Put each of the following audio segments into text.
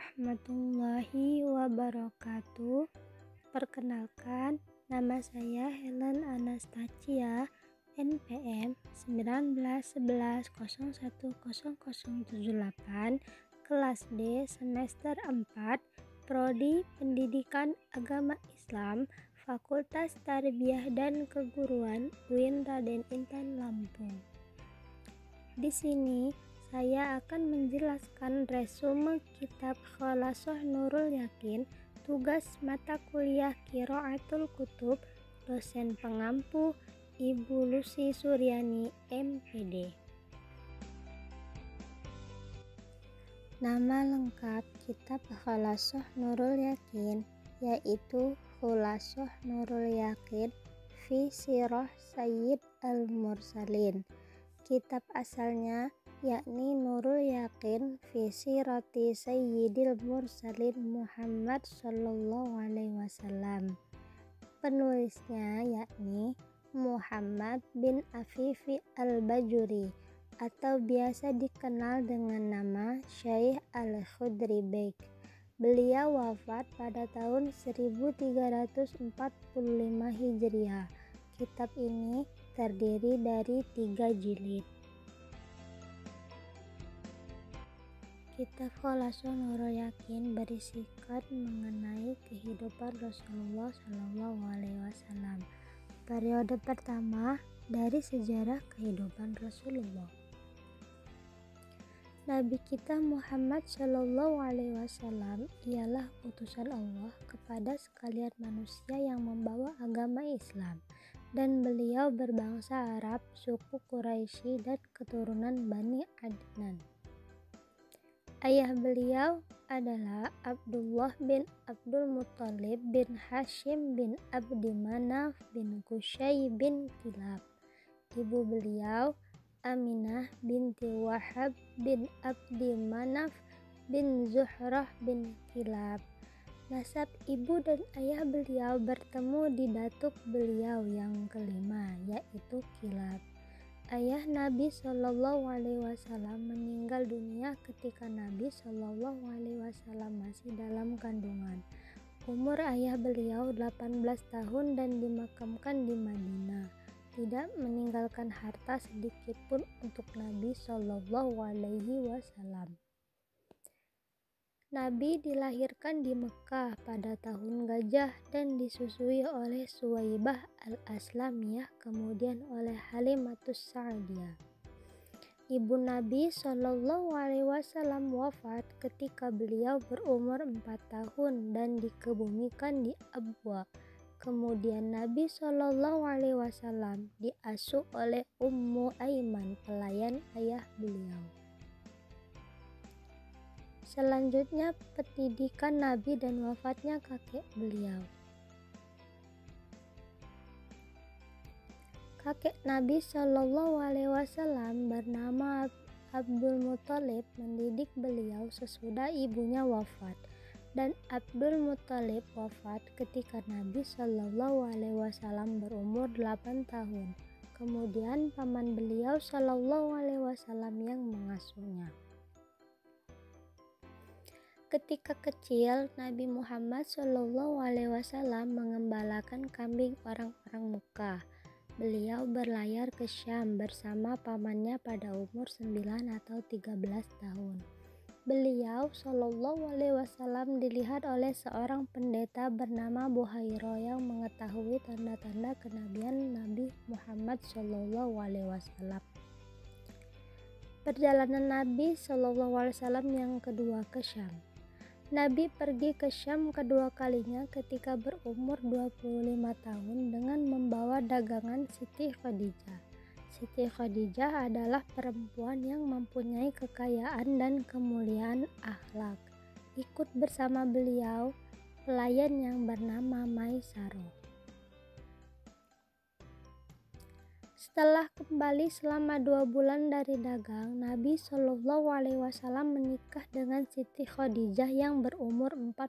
warahmatullahi wabarakatuh. Perkenalkan, nama saya Helen Anastasia, NPM 1911010078, kelas D semester 4, Prodi Pendidikan Agama Islam, Fakultas Tarbiyah dan Keguruan UIN Raden Intan Lampung. Di sini saya akan menjelaskan resume kitab Kholashoh Nurul Yakin, tugas mata kuliah Qiraatul Kutub, dosen pengampu Ibu Lucy Suryani, MPD. Nama lengkap kitab Kholashoh Nurul Yakin yaitu Kholashoh Nurul Yakin fi Sirah Sayyid al-Mursalin. Kitab asalnya yakni Nurul Yakin fi Sirati Sayyidil Mursalin Muhammad Sallallahu Alaihi Wasallam. Penulisnya yakni Muhammad bin Afifi al-Bajuri atau biasa dikenal dengan nama Syekh Al-Khudri Beg. Beliau wafat pada tahun 1345 Hijriah. Kitab ini terdiri dari 3 jilid. Kitab Kholashoh Nurul Yakin berisikan mengenai kehidupan Rasulullah SAW. Periode pertama dari sejarah kehidupan Rasulullah. Nabi kita Muhammad SAW ialah utusan Allah kepada sekalian manusia yang membawa agama Islam, dan beliau berbangsa Arab, suku Quraisy dan keturunan Bani Adnan. Ayah beliau adalah Abdullah bin Abdul Muttalib bin Hashim bin Abdi Manaf bin Qusay bin Kilab. Ibu beliau Aminah binti Wahab bin Abdi Manaf bin Zuhrah bin Kilab. Nasab ibu dan ayah beliau bertemu di datuk beliau yang kelima, yaitu Kilab. Ayah Nabi SAW meninggal dunia ketika Nabi SAW masih dalam kandungan. Umur ayah beliau 18 tahun dan dimakamkan di Madinah. Tidak meninggalkan harta sedikit pun untuk Nabi SAW. Nabi dilahirkan di Mekah pada tahun Gajah dan disusui oleh Suwaibah al-Aslamiyah, kemudian oleh Halimatus Sa'diyah. Ibu Nabi SAW wafat ketika beliau berumur 4 tahun dan dikebumikan di Abwa. Kemudian Nabi SAW diasuh oleh Ummu Aiman, pelayan ayah beliau. Selanjutnya pendidikan Nabi dan wafatnya kakek beliau. Kakek Nabi SAW bernama Abdul Muttalib mendidik beliau sesudah ibunya wafat, dan Abdul Muttalib wafat ketika Nabi SAW berumur 8 tahun. Kemudian paman beliau SAW yang mengasuhnya. Ketika kecil, Nabi Muhammad SAW mengembalakan kambing orang-orang Mekah. Beliau berlayar ke Syam bersama pamannya pada umur 9 atau 13 tahun. Beliau SAW dilihat oleh seorang pendeta bernama Buhairah yang mengetahui tanda-tanda kenabian Nabi Muhammad SAW. Perjalanan Nabi SAW yang kedua ke Syam. Nabi pergi ke Syam kedua kalinya ketika berumur 25 tahun dengan membawa dagangan Siti Khadijah. Siti Khadijah adalah perempuan yang mempunyai kekayaan dan kemuliaan akhlak. Ikut bersama beliau pelayan yang bernama Maisarah. Setelah kembali selama 2 bulan dari dagang, Nabi SAW menikah dengan Siti Khadijah yang berumur 40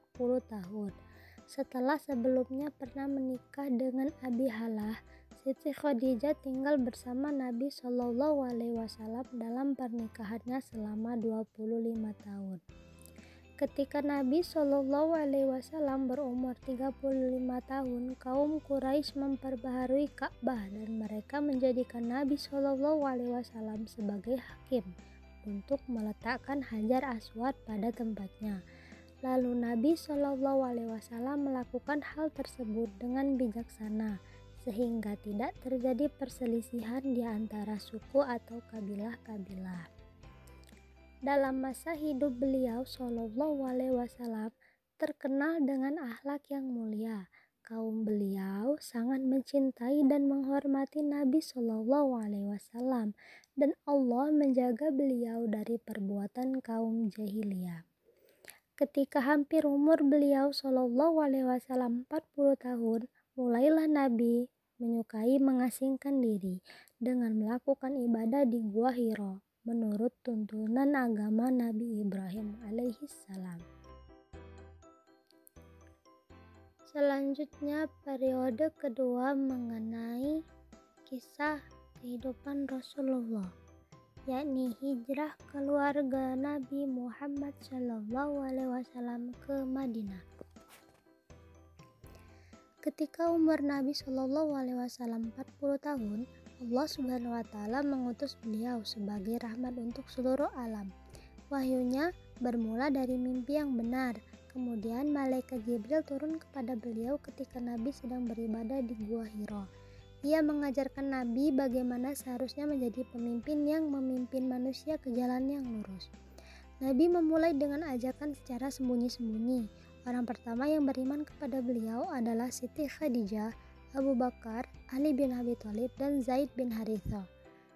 tahun. Setelah sebelumnya pernah menikah dengan Abi Halah, Siti Khadijah tinggal bersama Nabi SAW dalam pernikahannya selama 25 tahun. Ketika Nabi Shallallahu Alaihi Wasallam berumur 35 tahun, kaum Quraisy memperbaharui Ka'bah dan mereka menjadikan Nabi Shallallahu Alaihi Wasallam sebagai hakim untuk meletakkan Hajar Aswad pada tempatnya. Lalu Nabi Shallallahu Alaihi Wasallam melakukan hal tersebut dengan bijaksana, sehingga tidak terjadi perselisihan di antara suku atau kabilah-kabilah. Dalam masa hidup beliau Shallallahu Alaihi Wasallam terkenal dengan akhlak yang mulia. Kaum beliau sangat mencintai dan menghormati Nabi Shallallahu Alaihi Wasallam, dan Allah menjaga beliau dari perbuatan kaum jahiliyah. Ketika hampir umur beliau Shallallahu Alaihi Wasallam 40 tahun, mulailah Nabi menyukai mengasingkan diri dengan melakukan ibadah di Gua Hiro menurut tuntunan agama Nabi Ibrahim alaihissalam. Selanjutnya, periode kedua mengenai kisah kehidupan Rasulullah, yakni hijrah keluarga Nabi Muhammad Shallallahu Alaihi Wasallam ke Madinah. Ketika umur Nabi Shallallahu Alaihi Wasallam 40 tahun, Allah Subhanahu wa Ta'ala mengutus beliau sebagai rahmat untuk seluruh alam. Wahyunya bermula dari mimpi yang benar. Kemudian malaikat Jibril turun kepada beliau ketika Nabi sedang beribadah di Gua Hiro. Ia mengajarkan Nabi bagaimana seharusnya menjadi pemimpin yang memimpin manusia ke jalan yang lurus. Nabi memulai dengan ajakan secara sembunyi-sembunyi. Orang pertama yang beriman kepada beliau adalah Siti Khadijah, Abu Bakar, Ali bin Abi Thalib, dan Zaid bin Haritha.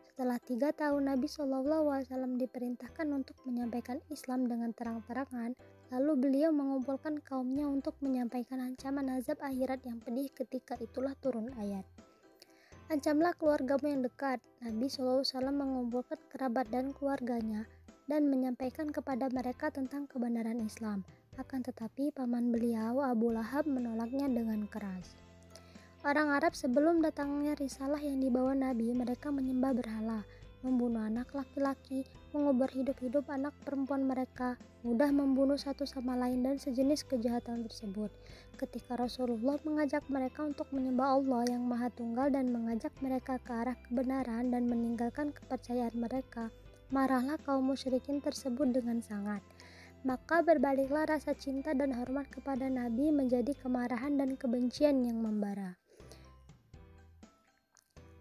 Setelah 3 tahun Nabi SAW diperintahkan untuk menyampaikan Islam dengan terang-terangan, lalu beliau mengumpulkan kaumnya untuk menyampaikan ancaman azab akhirat yang pedih. Ketika itulah turun ayat, "Ancamlah keluargamu yang dekat." Nabi SAW mengumpulkan kerabat dan keluarganya dan menyampaikan kepada mereka tentang kebenaran Islam. Akan tetapi paman beliau Abu Lahab menolaknya dengan keras. Orang Arab sebelum datangnya risalah yang dibawa Nabi, mereka menyembah berhala, membunuh anak laki-laki, mengubur hidup-hidup anak perempuan mereka, mudah membunuh satu sama lain, dan sejenis kejahatan tersebut. Ketika Rasulullah mengajak mereka untuk menyembah Allah yang Maha Tunggal dan mengajak mereka ke arah kebenaran dan meninggalkan kepercayaan mereka, marahlah kaum musyrikin tersebut dengan sangat. Maka berbaliklah rasa cinta dan hormat kepada Nabi menjadi kemarahan dan kebencian yang membara.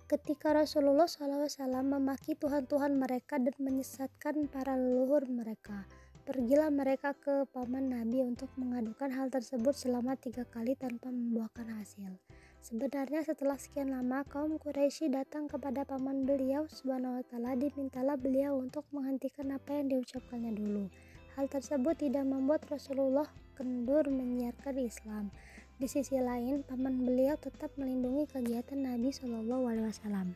Ketika Rasulullah SAW memaki Tuhan-Tuhan mereka dan menyesatkan para leluhur mereka, pergilah mereka ke paman Nabi untuk mengadukan hal tersebut selama 3 kali tanpa membuahkan hasil. Sebenarnya setelah sekian lama, kaum Quraisy datang kepada paman beliau Subhanahu wa Ta'ala, dimintalah beliau untuk menghentikan apa yang diucapkannya dulu. Hal tersebut tidak membuat Rasulullah kendur menyiarkan Islam. Di sisi lain, paman beliau tetap melindungi kegiatan Nabi Shallallahu Alaihi Wasallam.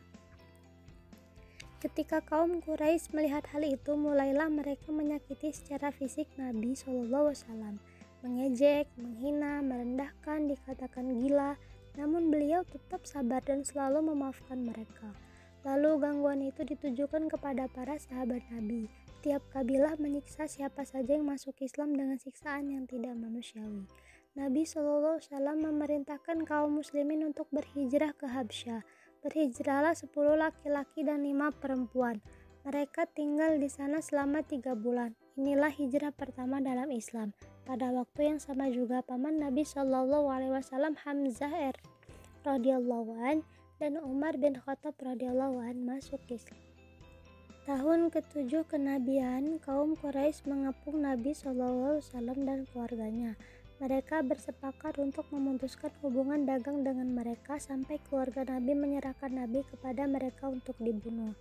Ketika kaum Quraisy melihat hal itu, mulailah mereka menyakiti secara fisik Nabi Shallallahu Alaihi Wasallam, mengejek, menghina, merendahkan, dikatakan gila. Namun beliau tetap sabar dan selalu memaafkan mereka. Lalu gangguan itu ditujukan kepada para sahabat Nabi. Tiap kabilah menyiksa siapa saja yang masuk Islam dengan siksaan yang tidak manusiawi. Nabi SAW memerintahkan kaum muslimin untuk berhijrah ke Habsyah. Berhijrahlah 10 laki-laki dan 5 perempuan. Mereka tinggal di sana selama 3 bulan. Inilah hijrah pertama dalam Islam. Pada waktu yang sama juga paman Nabi SAW Hamzah radhiyallahu an dan Umar bin Khattab radhiyallahu an masuk Islam. Tahun ke-7 kenabian, kaum Quraisy mengepung Nabi SAW dan keluarganya. Mereka bersepakat untuk memutuskan hubungan dagang dengan mereka sampai keluarga Nabi menyerahkan Nabi kepada mereka untuk dibunuh.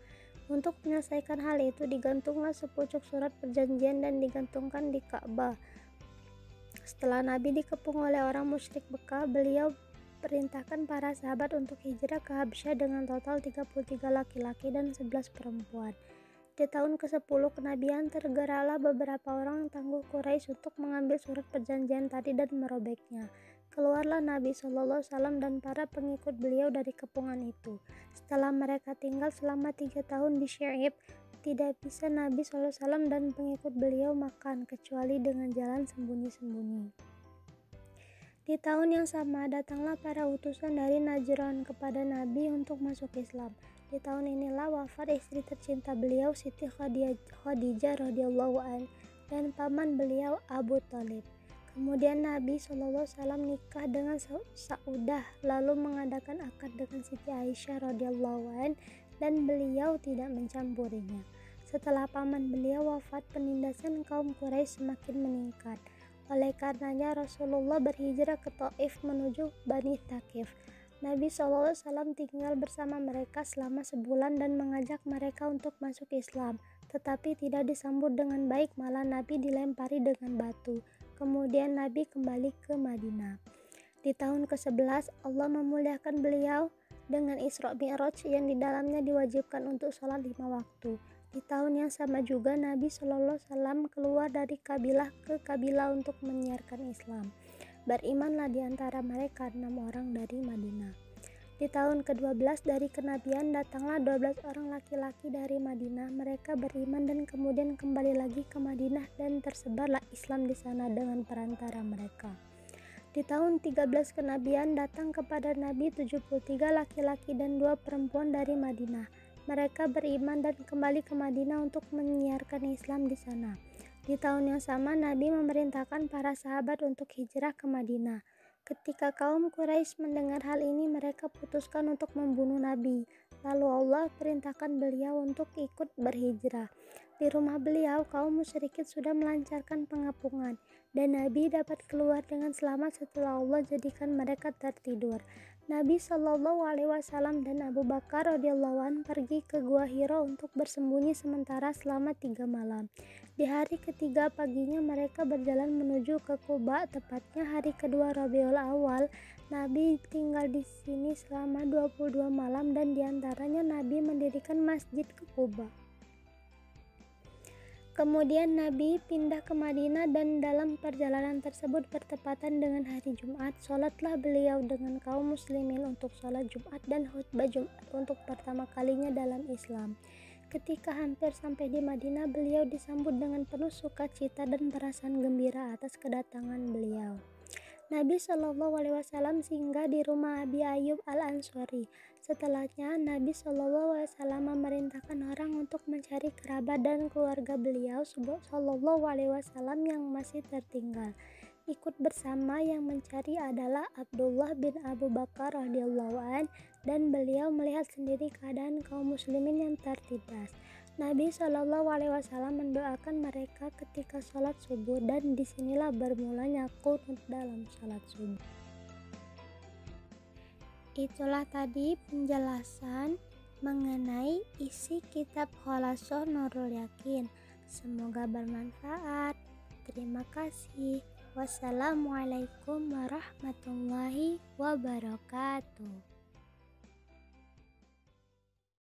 Untuk menyelesaikan hal itu, digantunglah sepucuk surat perjanjian dan digantungkan di Ka'bah. Setelah Nabi dikepung oleh orang musyrik Mekah, beliau perintahkan para sahabat untuk hijrah ke Habsyah dengan total 33 laki-laki dan 11 perempuan. Di tahun ke-10 kenabian, tergeraklah beberapa orang tangguh Quraisy untuk mengambil surat perjanjian tadi dan merobeknya. Keluarlah Nabi SAW dan para pengikut beliau dari kepungan itu. Setelah mereka tinggal selama 3 tahun di Syi'ib, tidak bisa Nabi SAW dan pengikut beliau makan kecuali dengan jalan sembunyi-sembunyi. Di tahun yang sama datanglah para utusan dari Najran kepada Nabi untuk masuk Islam. Di tahun inilah wafat istri tercinta beliau Siti Khadijah radhiyallahu an dan paman beliau Abu Thalib. Kemudian Nabi SAW nikah dengan Saudah lalu mengadakan akad dengan Siti Aisyah radhiyallahu an dan beliau tidak mencampurinya. Setelah paman beliau wafat, penindasan kaum Quraisy semakin meningkat. Oleh karenanya Rasulullah berhijrah ke Thaif menuju Bani Thaqif. Nabi SAW tinggal bersama mereka selama sebulan dan mengajak mereka untuk masuk Islam, tetapi tidak disambut dengan baik, malah Nabi dilempari dengan batu. Kemudian Nabi kembali ke Madinah. Di tahun ke-11 Allah memuliakan beliau dengan Isra Mi'raj yang di dalamnya diwajibkan untuk sholat 5 waktu. Di tahun yang sama juga Nabi SAW keluar dari kabilah ke kabilah untuk menyiarkan Islam. Berimanlah di antara mereka 6 orang dari Madinah. Di tahun ke-12 dari kenabian datanglah 12 orang laki-laki dari Madinah. Mereka beriman dan kemudian kembali lagi ke Madinah dan tersebarlah Islam di sana dengan perantara mereka. Di tahun 13 kenabian datang kepada Nabi 73 laki-laki dan 2 perempuan dari Madinah. Mereka beriman dan kembali ke Madinah untuk menyiarkan Islam di sana. Di tahun yang sama Nabi memerintahkan para sahabat untuk hijrah ke Madinah. Ketika kaum Quraisy mendengar hal ini, mereka putuskan untuk membunuh Nabi. Lalu Allah perintahkan beliau untuk ikut berhijrah. Di rumah beliau, kaum musyrikin sudah melancarkan pengepungan, dan Nabi dapat keluar dengan selamat setelah Allah jadikan mereka tertidur. Nabi SAW dan Abu Bakar radhiyallahu an pergi ke Gua Hira untuk bersembunyi sementara selama 3 malam. Di hari ketiga paginya mereka berjalan menuju ke Quba, tepatnya hari kedua Rabiul Awal. Nabi tinggal di sini selama 22 malam dan diantaranya Nabi mendirikan masjid ke Quba. Kemudian Nabi pindah ke Madinah dan dalam perjalanan tersebut bertepatan dengan hari Jumat. Sholatlah beliau dengan kaum muslimin untuk sholat Jumat dan khutbah Jumat untuk pertama kalinya dalam Islam. Ketika hampir sampai di Madinah, beliau disambut dengan penuh sukacita dan perasaan gembira atas kedatangan beliau. Nabi SAW singgah di rumah Abi Ayyub Al-Ansari. Setelahnya, Nabi SAW memerintahkan orang untuk mencari kerabat dan keluarga beliau SAW yang masih tertinggal. Ikut bersama yang mencari adalah Abdullah bin Abu Bakar radhiyallahu an, dan beliau melihat sendiri keadaan kaum muslimin yang tertindas. Nabi SAW mendoakan mereka ketika sholat subuh, dan disinilah bermulanya qunut dalam sholat subuh. Itulah tadi penjelasan mengenai isi kitab Khulasatul Nurul Yakin. Semoga bermanfaat. Terima kasih. Wassalamualaikum warahmatullahi wabarakatuh.